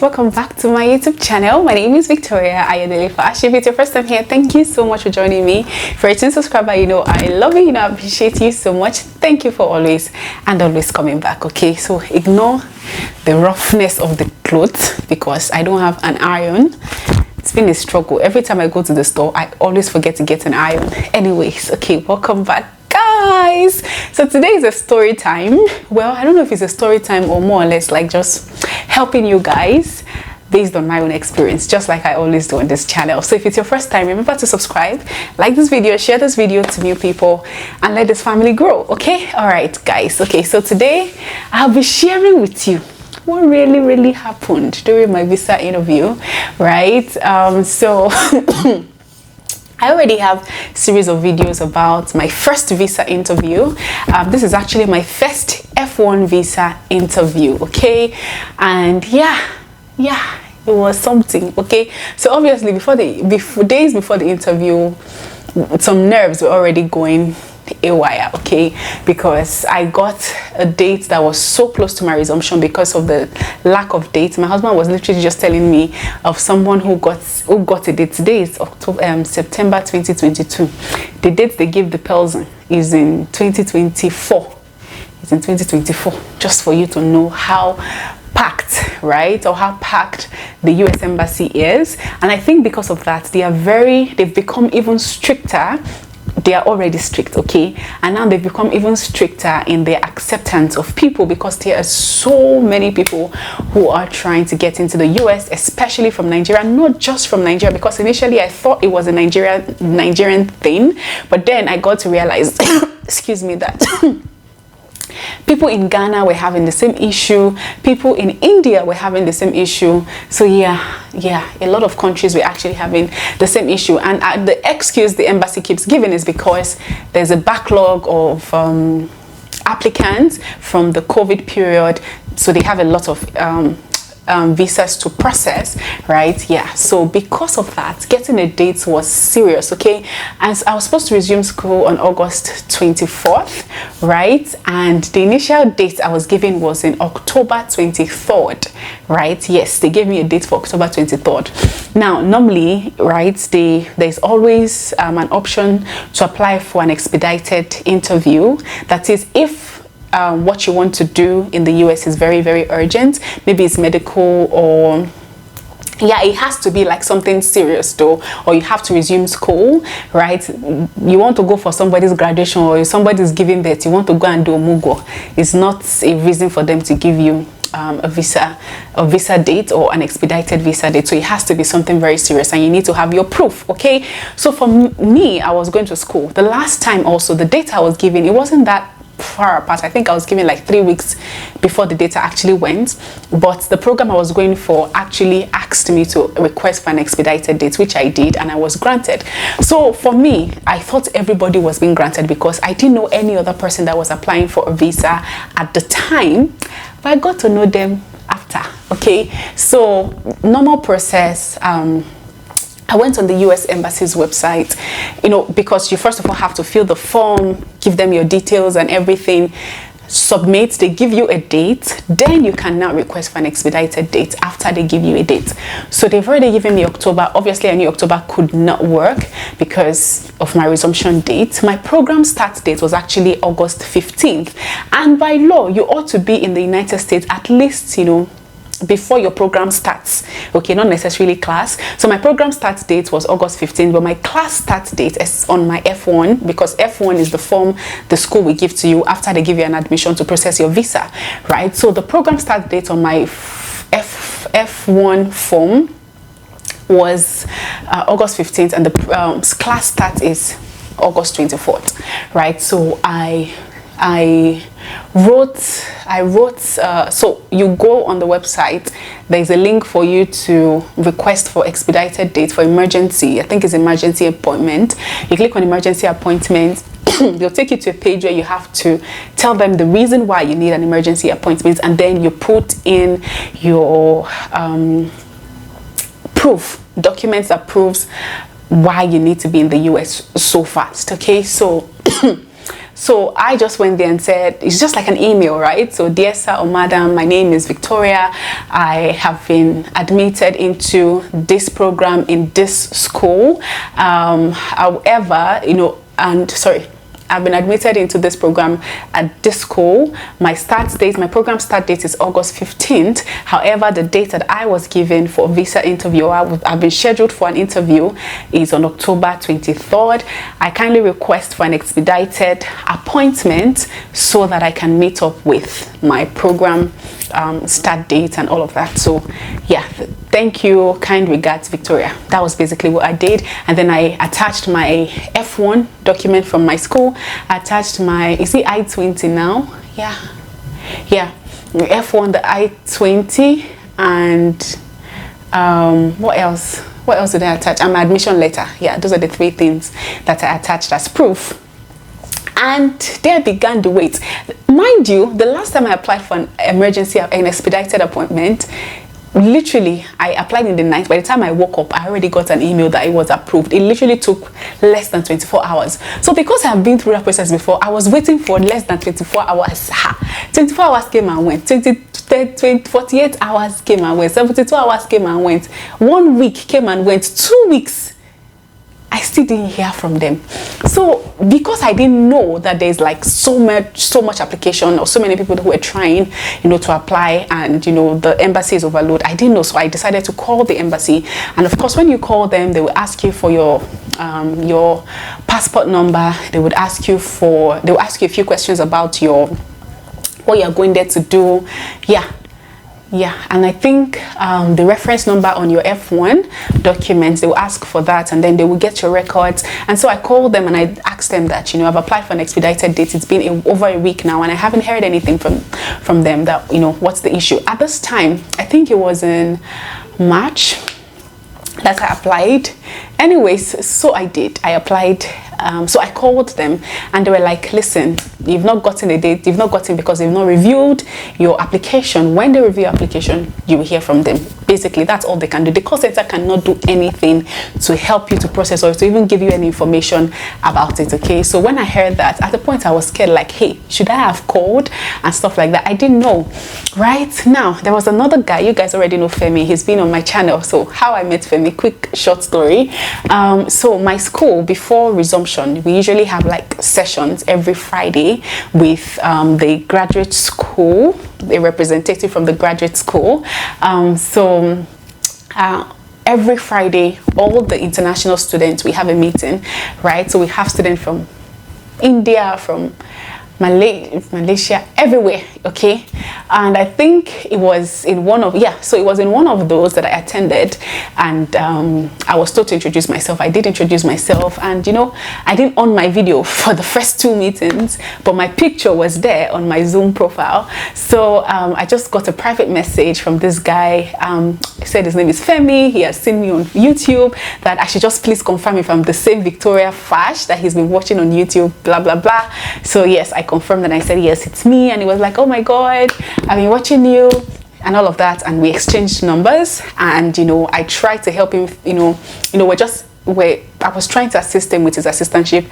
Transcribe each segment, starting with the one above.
guys, welcome back to my YouTube channel. My name is Victoria Ayodele. If it's your first time here, thank you so much for joining me. For a 10 subscriber, you know I love you, I appreciate you so much. Thank you for always coming back. Okay, so ignore the roughness of the clothes because I don't have an iron. It's been a struggle. Every time I go to the store, I always forget to get an iron. Anyways, okay, welcome back, guys. So today is a story time. Well, I don't know if it's a story time or more or less like just helping you guys based on my own experience, just like I always do on this channel. So if it's your first time, remember to subscribe, like this video, share this video to new people, and let this family grow. Okay, all right, guys. Okay, so today I'll be sharing with you what really happened during my visa interview, right? So I already have a series of videos about my first visa interview. This is actually my first F1 visa interview, okay? And yeah, it was something, okay? So obviously days before the interview, some nerves were already going haywire, okay, because I got a date that was so close to my resumption because of the lack of dates. My husband was literally just telling me of someone who got a date. Today is September 2022. The date they give the person is in 2024. It's in 2024, just for you to know how packed, right, or how packed the US embassy is. And I think because of that, they've become even stricter. They are already strict, okay, and now they've become even stricter in their acceptance of people because there are so many people who are trying to get into the US, especially from Nigeria. Not just from Nigeria, because initially I thought it was a Nigerian thing, but then I got to realize excuse me, that people in Ghana were having the same issue, people in India were having the same issue. So yeah, a lot of countries were actually having the same issue. And the excuse the embassy keeps giving is because there's a backlog of applicants from the COVID period, so they have a lot of visas to process, right? Yeah, so because of that, getting a date was serious, okay? And I was supposed to resume school on August 24th, right? And the initial date I was given was in October 23rd, right? Yes, they gave me a date for October 23rd. Now, normally, right, there's always an option to apply for an expedited interview. That is, if what you want to do in the US is very urgent, maybe it's medical, or yeah, it has to be like something serious though, or you have to resume school, right? You want to go for somebody's graduation, or if somebody's giving birth, you want to go and do a mugo. It's not a reason for them to give you a visa date or an expedited visa date. So it has to be something very serious, and you need to have your proof, okay? So for me, I was going to school. The last time also, the date I was given, it wasn't that far apart. I think I was given like 3 weeks before the data actually went, but the program I was going for actually asked me to request for an expedited date, which I did, and I was granted. So for me, I thought everybody was being granted because I didn't know any other person that was applying for a visa at the time, but I got to know them after, okay? So normal process, I went on the US Embassy's website, you know, because you first of all have to fill the form, give them your details and everything, submit, they give you a date, then you can now request for an expedited date after they give you a date. So they've already given me October. Obviously, I knew October could not work because of my resumption date. My program start date was actually August 15th. And by law, you ought to be in the United States at least, you know, before your program starts, okay, not necessarily class. So my program start date was August 15th, but my class start date is on my F1, because F1 is the form the school will give to you after they give you an admission to process your visa, right? So the program start date on my F1 form was August 15th, and the class start is August 24th, right? So I wrote, so you go on the website, there's a link for you to request for expedited date for emergency. I think it's emergency appointment. You click on emergency appointment, they'll take you to a page where you have to tell them the reason why you need an emergency appointment, and then you put in your documents that proves why you need to be in the US so fast, okay? So So I just went there and said, it's just like an email, right? So, dear sir or madam, my name is Victoria. I have been admitted into this program in this school. However, you know, I've been admitted into this program at this school. My program start date is August 15th. However, the date that I was given for visa interview, I've been scheduled for an interview, is on October 23rd. I kindly request for an expedited appointment so that I can meet up with my program start date and all of that. So yeah, thank you, kind regards, Victoria. That was basically what I did. And then I attached my F1 document from my school. I attached my, is it I-20 now? Yeah, F1, the I-20, and what else did I attach? And my admission letter. Yeah, those are the 3 things that I attached as proof. And there began the wait. Mind you, the last time I applied for an expedited appointment, literally I applied in the night. By the time I woke up, I already got an email that it was approved. It literally took less than 24 hours. So because I've been through that process before, I was waiting for less than 24 hours. 24 hours came and went. 48 hours came and went. 72 hours came and went. 1 week came and went. 2 weeks, I still didn't hear from them. So because I didn't know that there's like so much application, or so many people who were trying, you know, to apply, and you know, the embassy is overloaded, I didn't know. So I decided to call the embassy. And of course, when you call them, they will ask you for your passport number. They will ask you a few questions about what you're going there to do. Yeah, and I think the reference number on your F1 documents, they will ask for that, and then they will get your records. And so I called them and I asked them that, you know, I've applied for an expedited date. It's been over a week now, and I haven't heard anything from them, that, you know, what's the issue. At this time, I think it was in March that I applied. Anyways, so I did. I applied. So I called them and they were like, listen, you've not gotten a date. You've not gotten because they've not reviewed your application. When they review your application, you will hear from them. Basically, that's all they can do. The call center cannot do anything to help you to process or to even give you any information about it, okay? So when I heard that, at the point I was scared, like, hey, should I have called and stuff like that? I didn't know. Right now, there was another guy. You guys already know Femi. He's been on my channel. So how I met Femi, quick short story. So my school, before resumption, we usually have like sessions every Friday with the graduate school, a representative from the graduate school. Every Friday, all the international students, we have a meeting, right? So we have students from India, from Malaysia, everywhere, okay? And I think it was in one of those that I attended, and I was told to introduce myself. I did introduce myself, and you know, I didn't on my video for the first 2 meetings, but my picture was there on my Zoom profile. So I just got a private message from this guy. He said his name is Femi. He has seen me on YouTube, that I should just please confirm if I'm the same Victoria Fash that he's been watching on YouTube, blah blah blah. So yes, I confirmed, and I said yes, it's me. And he was like, oh my god, I've been watching you and all of that. And we exchanged numbers, and you know, I tried to help him. I was trying to assist him with his assistantship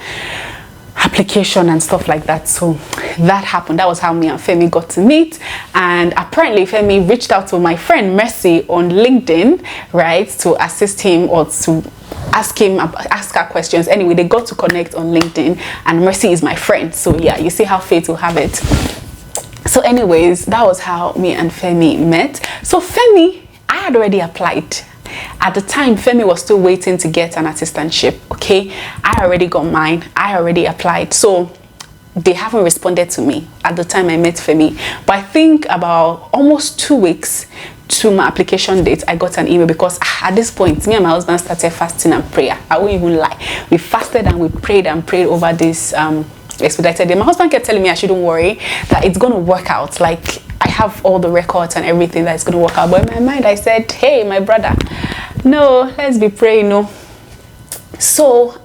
application and stuff like that. So that happened. That was how me and Femi got to meet. And apparently Femi reached out to my friend Mercy on LinkedIn, right, to assist him or to ask her questions. Anyway, they got to connect on LinkedIn, and Mercy is my friend. So yeah, you see how fate will have it. So anyways, that was how me and Femi met. So Femi, I had already applied. At the time, Femi was still waiting to get an assistantship, okay? I already got mine. I already applied. So they haven't responded to me at the time I met Femi. But I think about almost 2 weeks to my application date, I got an email, because at this point, me and my husband started fasting and prayer. I won't even lie. We fasted and we prayed over this expedited day. My husband kept telling me I shouldn't worry, that it's going to work out. Like, I have all the records and everything that's going to work out. But in my mind, I said, hey, my brother, no, let's be praying, no. So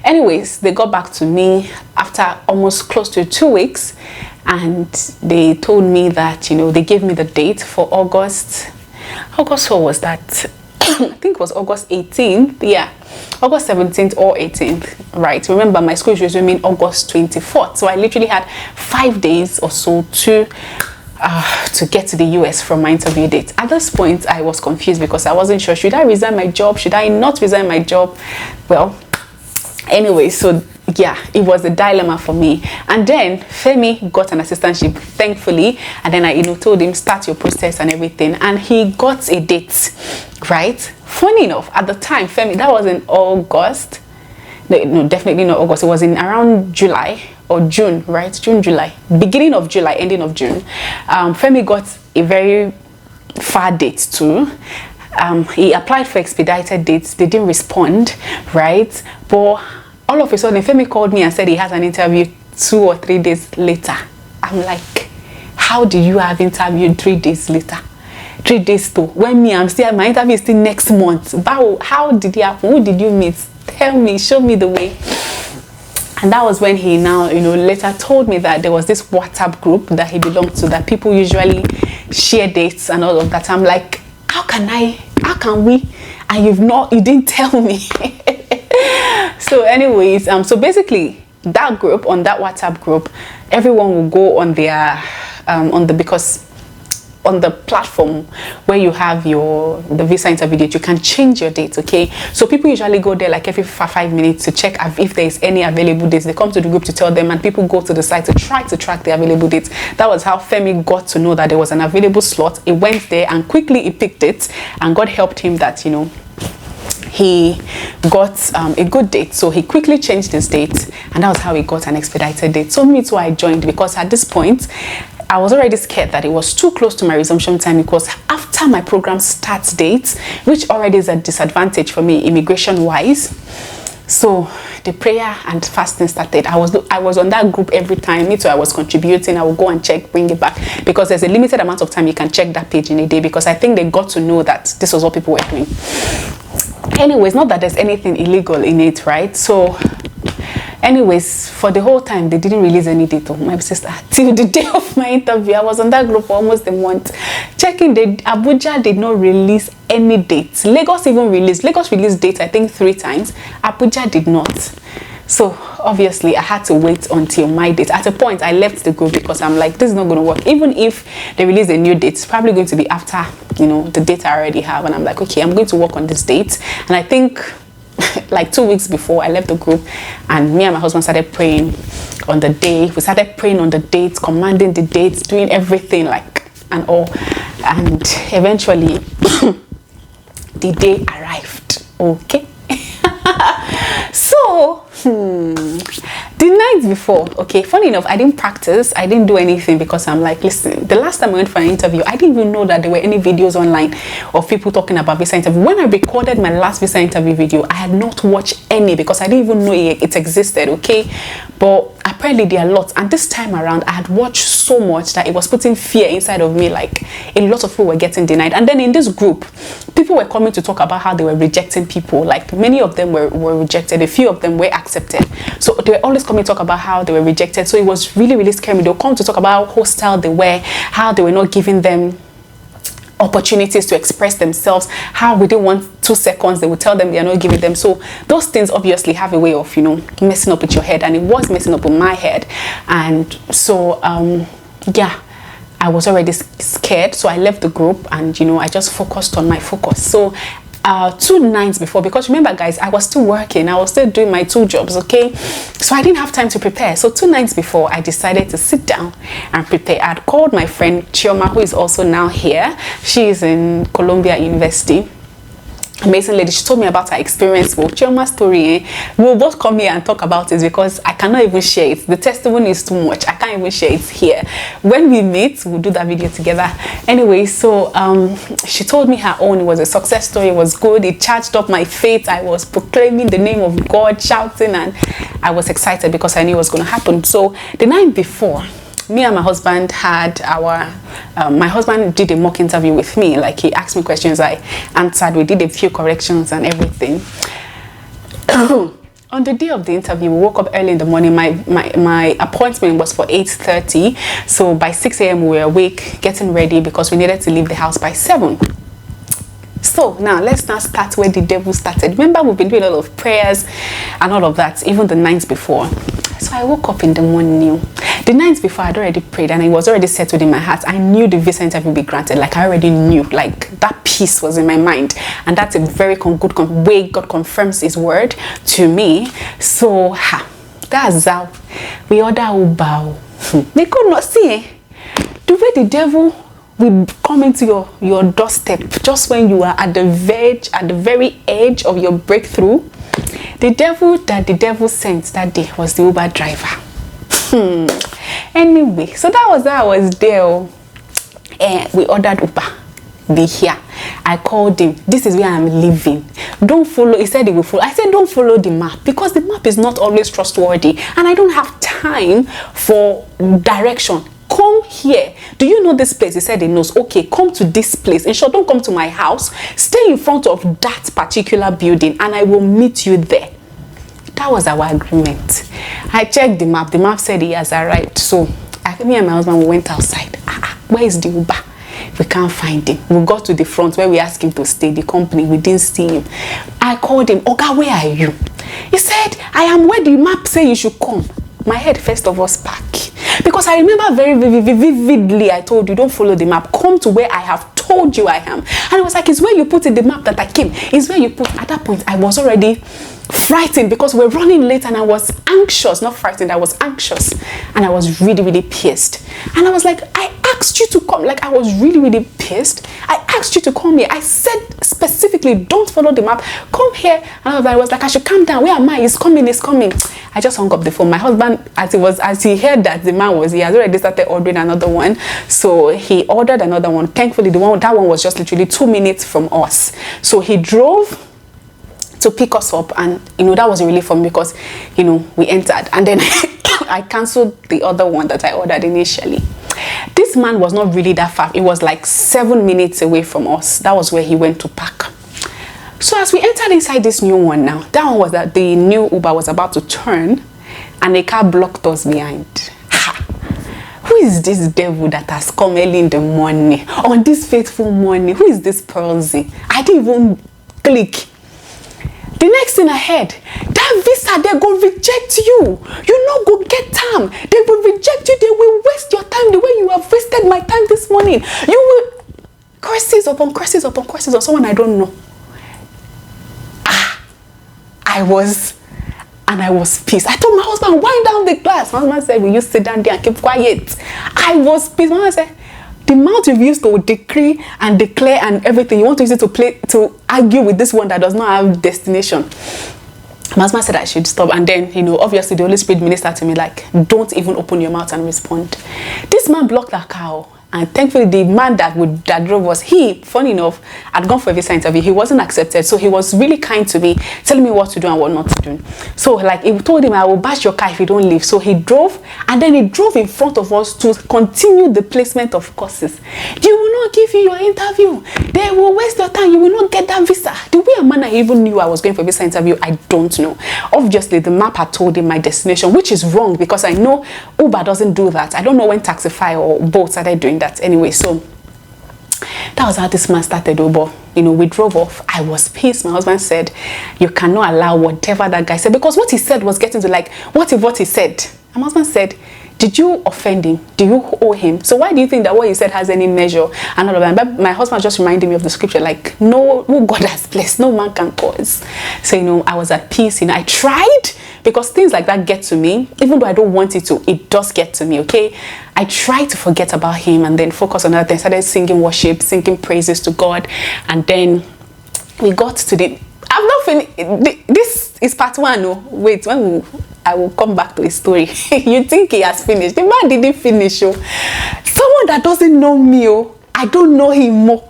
anyways, they got back to me after almost close to 2 weeks, and they told me that, you know, they gave me the date for August. What was that? I think it was August 18th. Yeah, August 17th or 18th, right? Remember, my school is resuming August 24th, so I literally had 5 days or so to get to the US from my interview date. At this point, I was confused because I wasn't sure, should I resign my job, should I not resign my job? Well, anyway, so yeah, it was a dilemma for me. And then Femi got an assistantship, thankfully, and then I told him, start your process and everything, and he got a date, right? Funny enough, at the time, Femi, that was in August. No, definitely not August. It was in around July or June, right? June, July, beginning of July, ending of June. Femi got a very far date too. He applied for expedited dates. They didn't respond, right? But all of a sudden, Femi called me and said he has an interview 2 or 3 days later. I'm like, how do you have interview 3 days later? 3 days to when my interview is still next month. But how did it happen? Who did you meet? Tell me, show me the way. And that was when he now, later told me that there was this WhatsApp group that he belonged to, that people usually share dates and all of that. I'm like, how can we? And you didn't tell me. So anyways, so basically that group, on that WhatsApp group, everyone will go on their, on the platform where you have the visa interview date, you can change your date, okay? So people usually go there like every 5 minutes to check if there is any available dates. They come to the group to tell them, and people go to the site to try to track the available dates. That was how Femi got to know that there was an available slot. He went there and quickly he picked it, and God helped him that, he got a good date. So he quickly changed his date, and that was how he got an expedited date. So me too, I joined, because at this point I was already scared that it was too close to my resumption time, because after my program start date, which already is a disadvantage for me immigration wise. So the prayer and fasting started. I was on that group every time. Me too, I was contributing. I would go and check, bring it back, because there's a limited amount of time you can check that page in a day, because I think they got to know that this was what people were doing. Anyways, not that there's anything illegal in it, right? So anyways, for the whole time, they didn't release any date of my sister till the day of my interview. I was on that group for almost a month. Checking, Abuja did not release any dates. Lagos released dates, I think 3 times. Abuja did not. So obviously I had to wait until my date. At a point I left the group, because I'm like, this is not going to work. Even if they release a new date, it's probably going to be after the date I already have. And I'm like, okay, I'm going to work on this date. And I think like 2 weeks before I left the group, and me and my husband started praying on the day. We started praying on the dates, commanding the dates, doing everything and all. And eventually the day arrived. Okay. So the night before, okay, funny enough, I didn't practice, I didn't do anything, because I'm like, listen, the last time I went for an interview, I didn't even know that there were any videos online of people talking about visa interview. When I recorded my last visa interview video, I had not watched any, because I didn't even know it existed, okay? But apparently there are lots, and this time around I had watched so much that it was putting fear inside of me. Like, a lot of people were getting denied. And then in this group, people were coming to talk about how they were rejecting people. Like, many of them were rejected, a few of them were accepted. So they were always coming to talk about how they were rejected. So it was really, really scary. They'll come to talk about how hostile they were, how they were not giving them opportunities to express themselves, how within 1-2 seconds they would tell them they are not giving them. So those things obviously have a way of messing up with your head, and it was messing up with my head. And so yeah, I was already scared, so I left the group, and I just focused on my focus. So 2 nights before, because remember guys, I was still working, I was still doing my 2 jobs, okay? So I didn't have time to prepare. So 2 nights before, I decided to sit down and prepare. I had called my friend Chioma, who is also now here. She is in Columbia University. Amazing lady. She told me about her experience. Well, Chioma's story, we'll both come here and talk about it, because I cannot even share it. The testimony is too much. I can't even share it here. When we meet, we'll do that video together. Anyway, so she told me her own. It was a success story. It was good. It charged up my faith. I was proclaiming the name of God, shouting, and I was excited because I knew it was going to happen. So the night before, me and my husband had my husband did a mock interview with me. Like, he asked me questions, I answered, we did a few corrections and everything. On the day of the interview, we woke up early in the morning. My appointment was for 8:30, so by 6 a.m. we were awake, getting ready, because we needed to leave the house by 7. So now let's now start where the devil started. Remember, we've been doing a lot of prayers and all of that, even the nights before. So I woke up in the morning. The nights before, I'd already prayed and it was already settled in my heart. I knew the visa interview would be granted. Like, I already knew. Like, that peace was in my mind. And that's a very good way God confirms his word to me. So, that's how we order Uber. They could not see the way the devil will come into your doorstep just when you are at the very edge of your breakthrough. The devil sent that day was the Uber driver. Anyway, so that was how I was there. We ordered Uber. Be here. I called him. This is where I'm living. Don't follow. He said he will follow. I said don't follow the map because the map is not always trustworthy and I don't have time for direction. Come here. Do you know this place? He said he knows. Okay, come to this place. In short, don't come to my house. Stay in front of that particular building and I will meet you there. That was our agreement. I checked the map. The map said he has arrived. So me and my husband, we went outside. Where is the Uber? We can't find him. We got to the front where we asked him to stay. The company, we didn't see him. I called him. Oga, where are you? He said, I am where the map say you should come. My head first of all spark. Because I remember very vividly, I told you, don't follow the map. Come to where I have told you I am. And it was like, it's where you put in the map that I came. It's where you put. At that point, I was already frightened because we're running late and I was anxious. Not frightened, I was anxious. And I was really pissed. And I was like, I asked you to come. Like, I was really pissed. I asked you to come here. I said specifically, don't follow the map. Come here. And I was like, I should calm down. Where am I? He's coming. I just hung up the phone. My husband, as he heard that the man was, he has already started ordering another one. So he ordered another one. Thankfully, that one was just literally 2 minutes from us. So he drove to pick us up, and that was a relief for me because we entered and then I cancelled the other one that I ordered initially. This man was not really that far. It was like 7 minutes away from us. That was where he went to park. So as we entered inside this new one now, that one was that the new Uber was about to turn and a car blocked us behind. Who is this devil that has come early in the morning on this faithful morning? Who is this Pearlsy? I didn't even click. The next thing I heard, that visa, they go reject you. You not go get time. They will reject you. They will waste your time the way you have wasted my time this morning. You will curses upon curses upon curses on someone I don't know. I was pissed. I told my husband, wind down the glass. My husband said, will you sit down there and keep quiet? I was pissed. My husband said, the mouth you've used to decree and declare and everything, you want to use it to argue with this one that does not have destination. My husband said I should stop, and then obviously the Holy Spirit ministered to me like, don't even open your mouth and respond. This man blocked that car, and thankfully the man that drove us, funny enough, had gone for a visa interview. He wasn't accepted, so he was really kind to me, telling me what to do and what not to do. So like, he told him, I will bash your car if you don't leave. So he drove, and then he drove in front of us to continue the placement of courses. You will not give you your interview. They will waste your time. You will not get that visa. The way a man I even knew I was going for a visa interview, I don't know. Obviously, the map had told him my destination, which is wrong because I know Uber doesn't do that. I don't know when Taxify or Bolt started doing that. Anyway, so that was how this man started. But we drove off. I was pissed. My husband said, you cannot allow whatever that guy said, because what he said was getting to like, what if what he said? And my husband said, did you offend him? Do you owe him? So why do you think that what you said has any measure? And all of that. But my husband just reminded me of the scripture, like, no, who God has blessed, no man can cause. So, I was at peace. I tried, because things like that get to me. Even though I don't want it to, it does get to me, okay? I tried to forget about him and then focus on other things. I started singing worship, singing praises to God. And then we got to the... I've not finished. This is part one. No, wait, I will come back to his story. You think he has finished? The man didn't finish. Someone that doesn't know me, I don't know him more.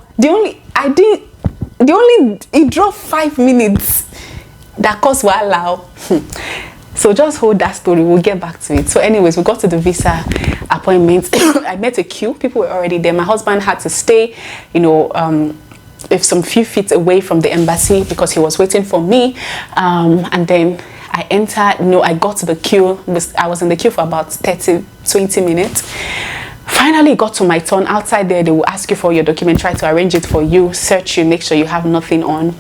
He drove 5 minutes. That cost while. So just hold that story. We'll get back to it. So anyways, we got to the visa appointment. I met a queue. People were already there. My husband had to stay, if some few feet away from the embassy because he was waiting for me. And then I entered, I got to the queue. I was in the queue for about 20 minutes. Finally, it got to my turn. Outside there, they will ask you for your document, try to arrange it for you, search you, make sure you have nothing on.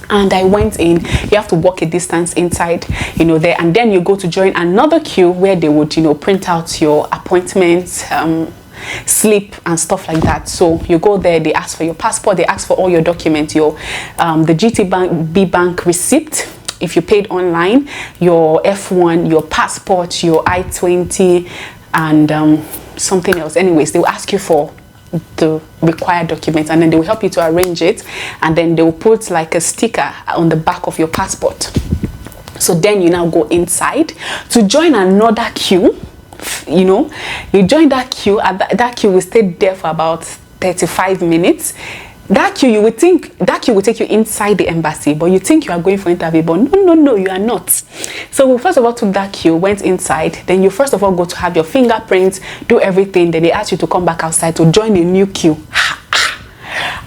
And I went in. You have to walk a distance inside, you know, there, and then you go to join another queue where they would, you know, print out your appointments, slip and stuff like that. So you go there, they ask for your passport, they ask for all your documents, your the GT bank receipt if you paid online, your F1, your passport, your I-20, and something else. Anyways, they will ask you for the required documents, and then they will help you to arrange it, and then they will put like a sticker on the back of your passport. So then you now go inside to join another queue. You know, you join that queue, and that queue will stay there for about 35 minutes. That queue, you would think that queue will take you inside the embassy, but you think you are going for interview, but no, you are not. So we first of all took that queue, went inside, then you first of all go to have your fingerprints, do everything, then they ask you to come back outside to join a new queue.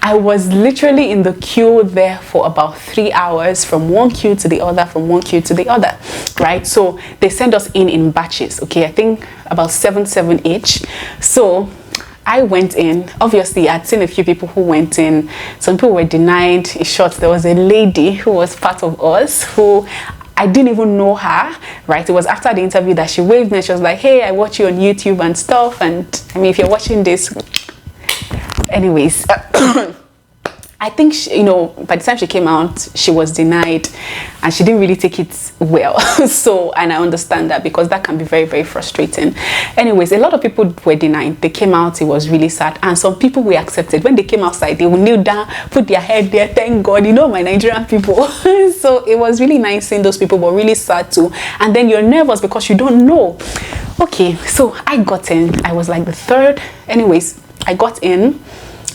I was literally in the queue there for about 3 hours, from one queue to the other, from one queue to the other, right? So they send us in batches, okay? I think about seven each. So I went in. Obviously, I'd seen a few people who went in. Some people were denied. In short, there was a lady who was part of us who I didn't even know her, right? It was after the interview that she waved me and she was like, hey, I watch you on YouTube and stuff. And I mean, if you're watching this, anyways, I think she, you know, by the time she came out, she was denied and she didn't really take it well. So, and I understand that, because that can be very, very frustrating. Anyways, a lot of people were denied. They came out, it was really sad. And some people were accepted. When they came outside, they would kneel down, put their head there, thank God, you know, my Nigerian people. So it was really nice seeing those people, but really sad too. And then you're nervous because you don't know. Okay, so I got in. I was like the third. Anyways, I got in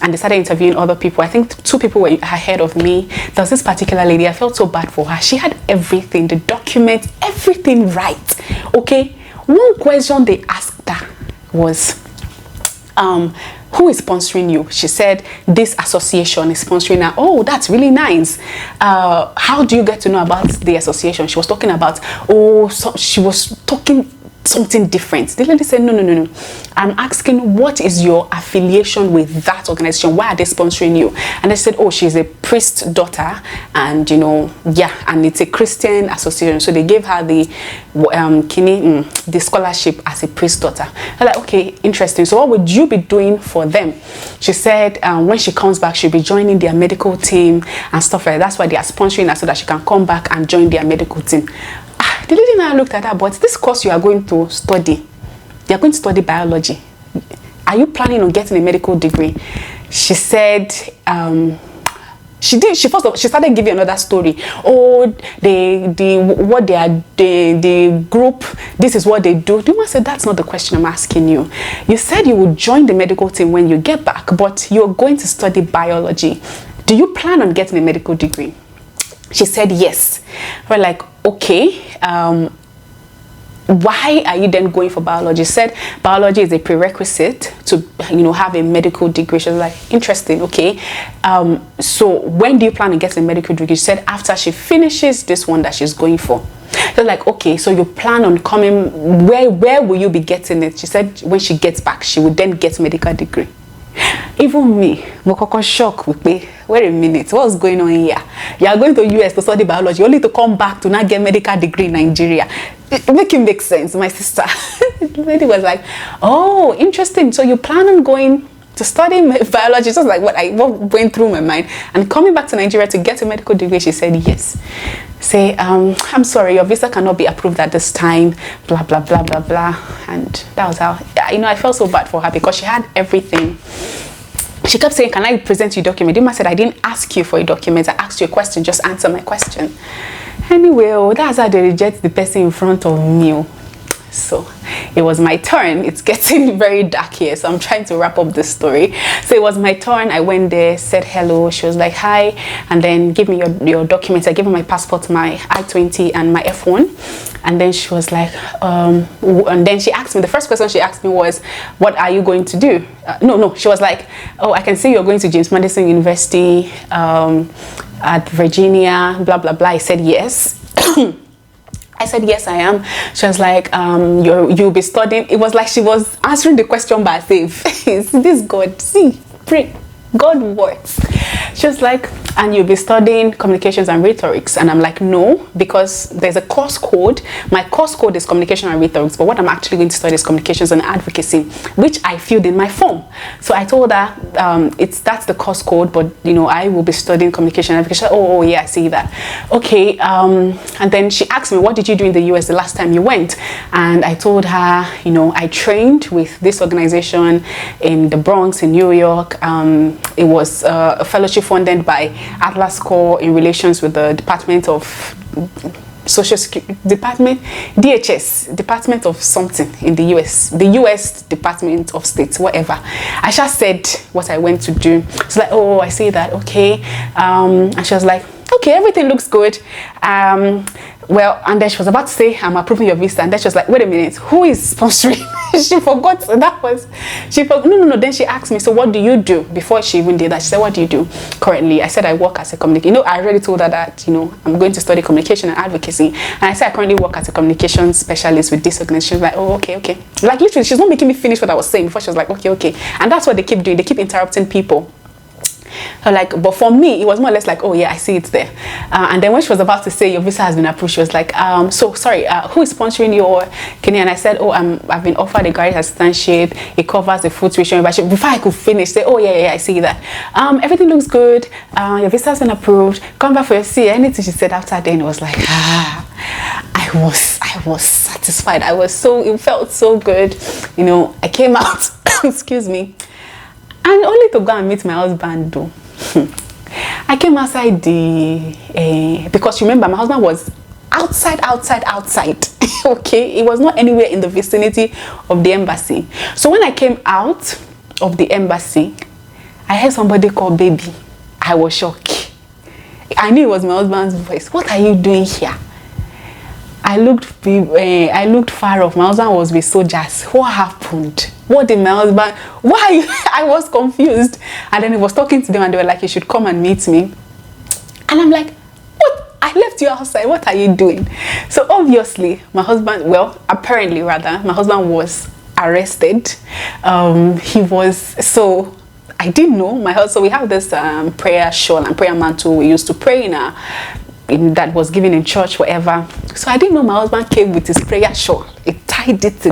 and they started interviewing other people. I think 2 people were ahead of me. There was this particular lady, I felt so bad for her. She had everything, the documents, everything right. Okay, one question they asked her was, who is sponsoring you? She said, this association is sponsoring her. Oh, that's really nice. How do you get to know about the association? She was talking about, she was talking something different. The lady said, no. I'm asking, what is your affiliation with that organization? Why are they sponsoring you? And they said, oh, she's a priest's daughter, and you know, yeah, and it's a Christian association. So they gave her the the scholarship as a priest's daughter. I'm like, okay, interesting. So what would you be doing for them? She said, when she comes back, she'll be joining their medical team and stuff like that. That's why they are sponsoring her, so that she can come back and join their medical team. The lady now looked at her, but this course you are going to study, you are going to study biology. Are you planning on getting a medical degree? She said, she started giving another story. Oh, the group, this is what they do. The woman said, that's not the question I'm asking you. You said you would join the medical team when you get back, but you're going to study biology. Do you plan on getting a medical degree? She said yes. We're like, okay, why are you then going for biology? She said biology is a prerequisite to, you know, have a medical degree. She was like, interesting, okay. So when do you plan on getting a medical degree? She said after she finishes this one that she's going for. So like, okay, so you plan on coming, where will you be getting it? She said when she gets back, she would then get medical degree. Even me, Mokoko shock with me. Wait a minute, what's going on here? You are going to US to study biology, only to come back to not get medical degree in Nigeria. Make it make sense, my sister. The lady was like, oh, interesting. So you plan on going to study biology? Just like what went through my mind. And coming back to Nigeria to get a medical degree, she said yes. Say, I'm sorry, your visa cannot be approved at this time, blah, blah, blah, blah, blah. And that was how, you know, I felt so bad for her because she had everything. She kept saying, can I present you a document? Dima said, I didn't ask you for a document. I asked you a question. Just answer my question. Anyway, that's how they reject the person in front of me. So it was my turn. It's getting very dark here, so I'm trying to wrap up this story. So it was my turn. I went there, said hello. She was like, hi, and then give me your documents. I gave her my passport, my I-20 and my F1. And then she was like, and then she asked me, the first question she asked me was, what are you going to do? No, she was like, oh, I can see you're going to James Madison University at Virginia, blah, blah, blah. I said yes. I said, yes, I am. She was like, you'll be studying. It was like she was answering the question by herself. This God, see, pray. God works. She was like, and you'll be studying communications and rhetorics. And I'm like, no, because there's a course code. My course code is communication and rhetorics, but what I'm actually going to study is communications and advocacy, which I filled in my form. So I told her, that's the course code, but I will be studying communication and advocacy. Oh yeah, I see that. Okay. And then she asked me, what did you do in the US the last time you went? And I told her, I trained with this organization in the Bronx in New York. It was a fellowship funded by Atlas Corps in relations with the Department of Social Security, DHS, Department of something in the US, the US Department of State, whatever. I just said what I went to do. It's like, oh, I see that, okay. And she was like, okay, everything looks good. Well, and then she was about to say, I'm approving your visa. And then she was like, wait a minute, who is sponsoring? She forgot. No. Then she asked me, so what do you do? Before she even did that, she said, what do you do currently? I said, I work as a communication. I already told her that, I'm going to study communication and advocacy. And I said, I currently work as a communication specialist with this organization. She was like, oh, okay. Like literally, she's not making me finish what I was saying before she was like, okay. And that's what they keep doing. They keep interrupting people. But for me, it was more or less like, oh yeah, I see it's there. And then when she was about to say your visa has been approved, she was like, so sorry, who is sponsoring your Kenya? And I said, oh, I've been offered a graduate assistantship. It covers the food tuition. Before I could finish, say, oh yeah, I see that. Everything looks good. Your visa has been approved. Come back for your CA. Anything she said after then was like, I was satisfied. It felt so good. I came out, excuse me. And only to go and meet my husband though. I came outside because remember my husband was outside. Okay, it was not anywhere in the vicinity of the embassy. So when I came out of the embassy, I heard somebody call baby. I was shocked. I knew it was my husband's voice. What are you doing here? I looked far off. My husband was with soldiers. What happened? What did my husband? Why? I was confused. And then he was talking to them and they were like, you should come and meet me. And I'm like, what? I left you outside. What are you doing? So obviously, my husband was arrested. I didn't know my husband. So we have this prayer shawl and prayer mantle we used to pray that was given in church, whatever. So I didn't know my husband came with his prayer shawl. He tied it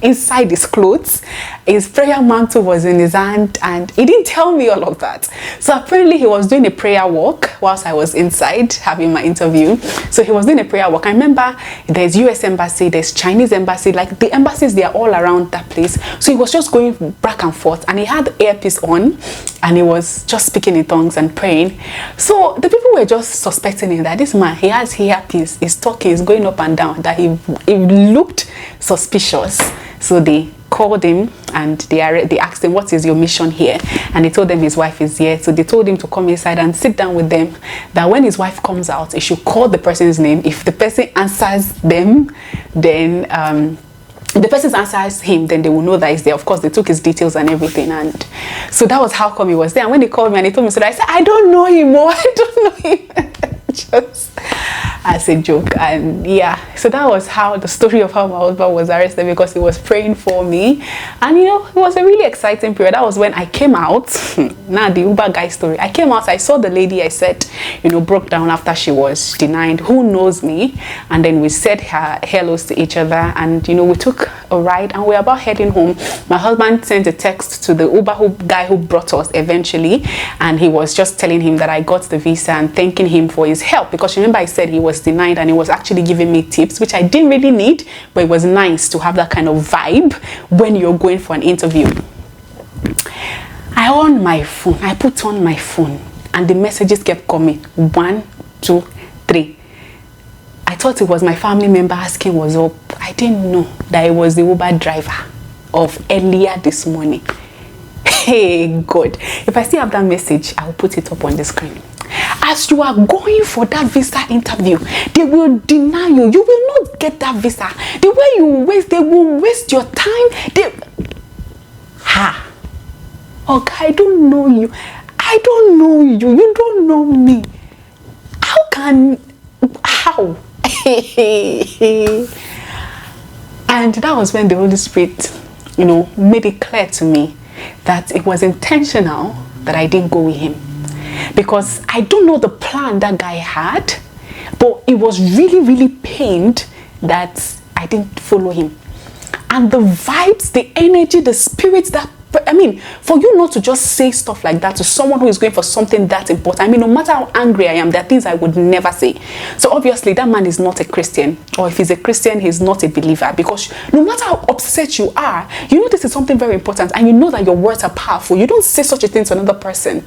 inside his clothes. His prayer mantle was in his hand, and he didn't tell me all of that. So apparently he was doing a prayer walk whilst I was inside having my interview. So he was doing a prayer walk. I remember there's US embassy, there's Chinese embassy, like the embassies, they are all around that place. So he was just going back and forth, and he had the earpiece on, and he was just speaking in tongues and praying. So the people were just suspecting him that this man, he has earpiece, he's talking, he's going up and down, that he looked suspicious. So they called him and they asked him, what is your mission here? And he told them his wife is here. So they told him to come inside and sit down with them, that when his wife comes out, he should call the person's name. If the person answers them, then the person answers him, then they will know that he's there. Of course, they took his details and everything, and so that was how come he was there. And when they called me and they told me, so I said, I don't know him, or I don't know him. Just as a joke. And yeah, so that was how the story of how my husband was arrested, because he was praying for me. And it was a really exciting period. That was when I came out. Now the Uber guy story. I came out, I saw the lady, I said, broke down after she was denied, who knows me. And then we said her hellos to each other, and we took a ride and we were about heading home. My husband sent a text to the Uber guy who brought us eventually, and he was just telling him that I got the visa and thanking him for his help, because remember I said he was denied and he was actually giving me tips, which I didn't really need, but it was nice to have that kind of vibe when you're going for an interview. I on my phone, I put on my phone, and the messages kept coming. 1, 2, 3. I thought it was my family member asking what's up. I didn't know that it was the Uber driver of earlier this morning. Hey God, if I still have that message, I will put it up on the screen. As you are going for that visa interview, they will deny you. You will not get that visa. The way you waste, they will waste your time. Okay, I don't know you. I don't know you. You don't know me. How? And that was when the Holy Spirit, made it clear to me that it was intentional that I didn't go with him. Because I don't know the plan that guy had, but it was really, really pained that I didn't follow him. And the vibes, the energy, the spirit that, for you not to just say stuff like that to someone who is going for something that important. No matter how angry I am, there are things I would never say. So obviously that man is not a Christian, or if he's a Christian, he's not a believer, because no matter how upset you are, this is something very important, and you know that your words are powerful. You don't say such a thing to another person.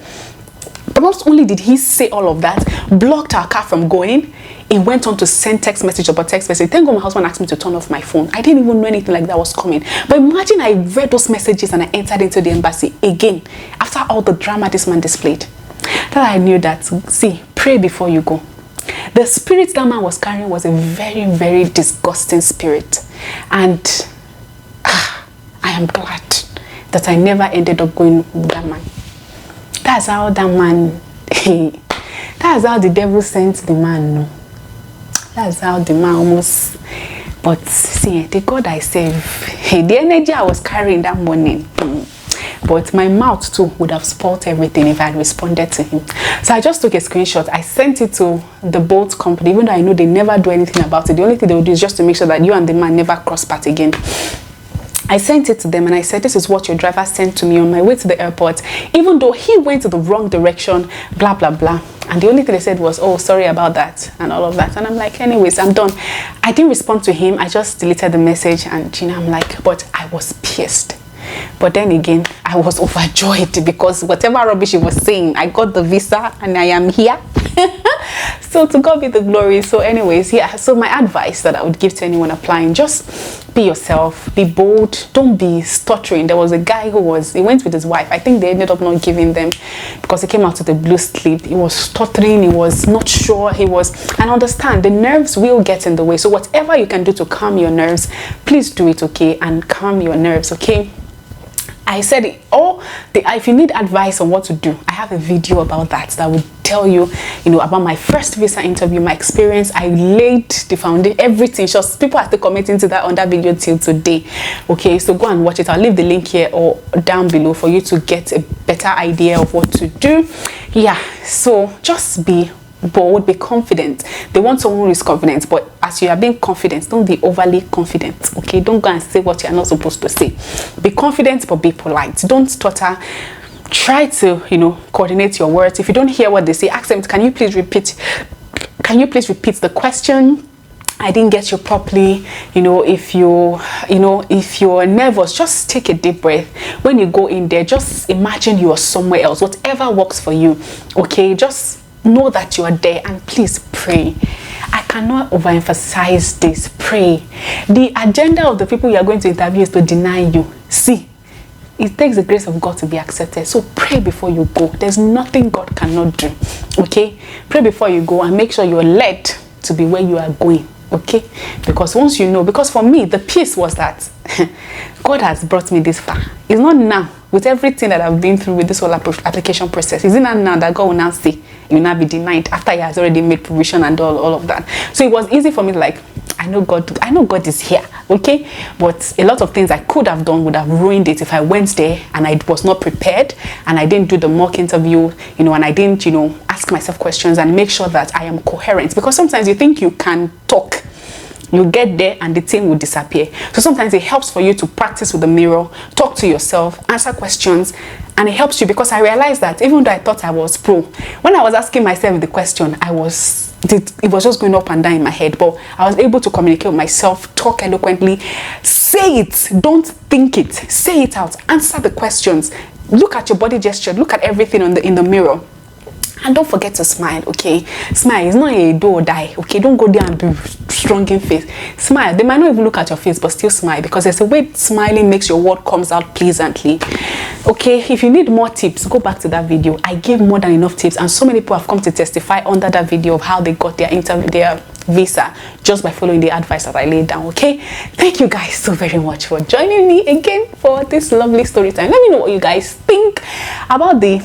But not only did he say all of that, blocked our car from going, he went on to send text message about text message. Thank God my husband asked me to turn off my phone. I didn't even know anything like that was coming. But imagine I read those messages and I entered into the embassy again after all the drama this man displayed. That I knew that, see, pray before you go. The spirit that man was carrying was a very, very disgusting spirit. And I am glad that I never ended up going with that man. That's how that man, that's how the devil sent the man. No. That's how the man almost, but see, the God I serve, the energy I was carrying that morning, but my mouth too would have spoiled everything if I had responded to him. So I just took a screenshot. I sent it to the boat company, even though I know they never do anything about it. The only thing they will do is just to make sure that you and the man never cross paths again. I sent it to them and I said, this is what your driver sent to me on my way to the airport, even though he went to the wrong direction, blah, blah, blah. And the only thing they said was, oh, sorry about that and all of that. And I'm like, anyways, I'm done. I didn't respond to him. I just deleted the message and, I'm like, but I was pissed. But then again, I was overjoyed because whatever rubbish he was saying, I got the visa and I am here. So to God be the glory. So anyways, yeah, so my advice that I would give to anyone applying, just be yourself, be bold, don't be stuttering. There was a guy he went with his wife. I think they ended up not giving them because he came out with a blue slip. He was stuttering, he was not sure, and understand, the nerves will get in the way. So whatever you can do to calm your nerves, please do it, okay? And calm your nerves, okay? I said it, if you need advice on what to do, I have a video about that would tell you, about my first visa interview, my experience. I laid the foundation, everything. Just people are still commenting to that on that video till today. Okay, so go and watch it. I'll leave the link here or down below for you to get a better idea of what to do. Yeah, so just be bold, be confident. They want someone who is confident, but as you are being confident, don't be overly confident. Okay, don't go and say what you are not supposed to say. Be confident, but be polite. Don't stutter. Try to, coordinate your words. If you don't hear what they say, ask them, can you please repeat the question? I didn't get you properly. If you're nervous, just take a deep breath. When you go in there, just imagine you are somewhere else. Whatever works for you. Okay, just know that you are there and please pray. I cannot overemphasize this. Pray. The agenda of the people you are going to interview is to deny you. See, it takes the grace of God to be accepted. So pray before you go. There's nothing God cannot do. Okay? Pray before you go and make sure you're led to be where you are going. Okay? Because once you know, because for me, the peace was that God has brought me this far. It's not now, with everything that I've been through with this whole application process. Is it not now that God will now say, you will not be denied after He has already made provision and all of that? So it was easy for me, like, I know God is here, okay? But a lot of things I could have done would have ruined it if I went there and I was not prepared and I didn't do the mock interview, and I didn't, ask myself questions and make sure that I am coherent. Because sometimes you think you can talk, you get there and the thing will disappear. So sometimes it helps for you to practice with the mirror, talk to yourself, answer questions, and it helps you, because I realized that even though I thought I was pro, when I was asking myself the question, it was just going up and down in my head, but I was able to communicate with myself, talk eloquently, say it, don't think it, say it out, answer the questions, look at your body gesture, look at everything in the mirror. And don't forget to smile, okay? Smile. It's not a do or die, okay? Don't go there and be strong in face. Smile. They might not even look at your face, but still smile, because there's a way smiling makes your word comes out pleasantly. Okay, if you need more tips, go back to that video. I gave more than enough tips, and so many people have come to testify under that video of how they got their visa just by following the advice that I laid down. Okay, thank you guys so very much for joining me again for this lovely story time. Let me know what you guys think about the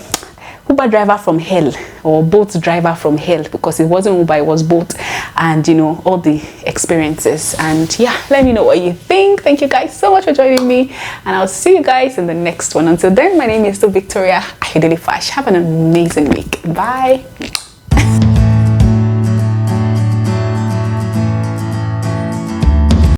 Uber driver from hell, or boat driver from hell, because it wasn't Uber, it was boat. and you know, all the experiences. And yeah, let me know what you think. Thank you guys so much for joining me, and I'll see you guys in the next one. Until then, my name is still Victoria Ayodele Fash. Have an amazing week. Bye.